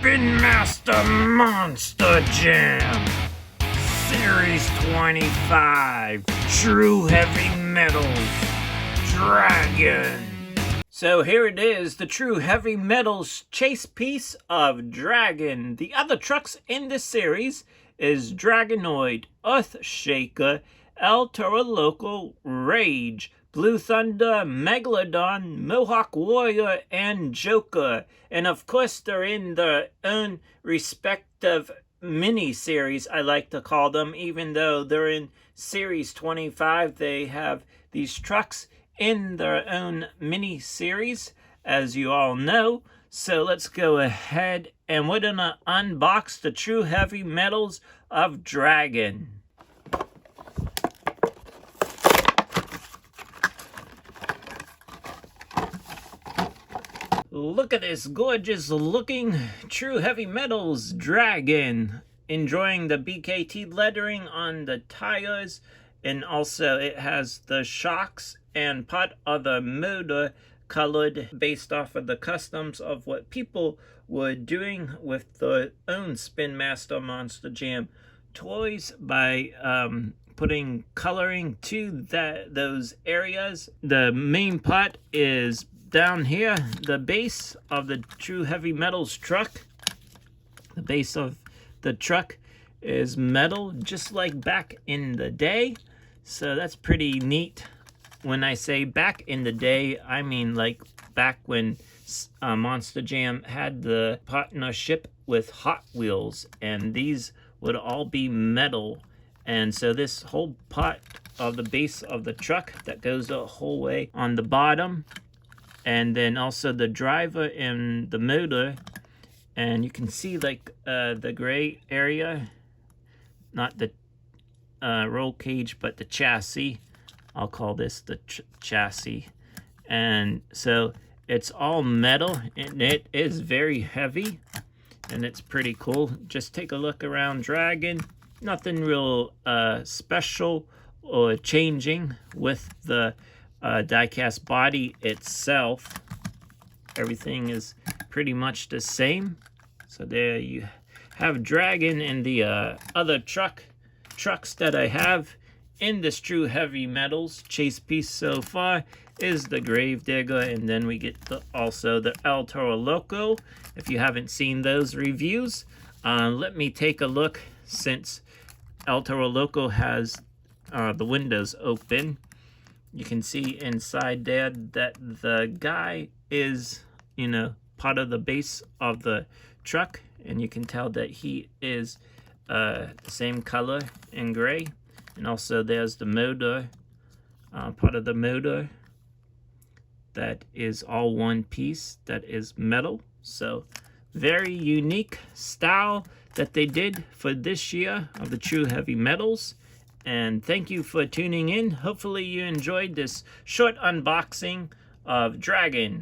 Spin Master Monster Jam Series 25 True Heavy Metals Dragon. So here it is, the True Heavy Metals chase piece of Dragon. The other trucks in this series is Dragonoid, Earthshaker, El Toro Loco, Rage, Blue Thunder, Megalodon, Mohawk Warrior, and Joker. And of course, they're in their own respective mini-series, I like to call them. Even though they're in Series 25, they have these trucks in their own mini-series, as you all know. So let's go ahead and we're gonna unbox the True Heavy Metals of Dragon. Look at this gorgeous looking True Heavy Metals Dragon. Enjoying the BKT lettering on the tires, and also it has the shocks and part of the motor colored based off of the customs of what people were doing with their own Spin Master Monster Jam toys by putting coloring to those areas. The main part is down here, the base of the True Heavy Metals truck. The base of the truck is metal, just like back in the day. So that's pretty neat. When I say back in the day, I mean like back when Monster Jam had the partnership with Hot Wheels, and these would all be metal. And so this whole part of the base of the truck that goes the whole way on the bottom, and then also the driver and the motor, and you can see like the gray area, not the roll cage but the chassis. I'll call this the chassis. And so it's all metal, and it is very heavy, and it's pretty cool. Just take a look around Dragon. Nothing real special or changing with the die-cast body itself. Everything is pretty much the same. So there you have Dragon, and the other trucks that I have in this True Heavy Metals chase piece so far is the Gravedigger, and then we get also the El Toro Loco. If you haven't seen those reviews, let me take a look, since El Toro Loco has the windows open. You can see inside there that the guy is, you know, part of the base of the truck, and you can tell that he is the same color in gray. And also there's the motor, part of the motor that is all one piece, that is metal. So very unique style that they did for this year of the True Heavy Metals. And thank you for tuning in. Hopefully you enjoyed this short unboxing of Dragon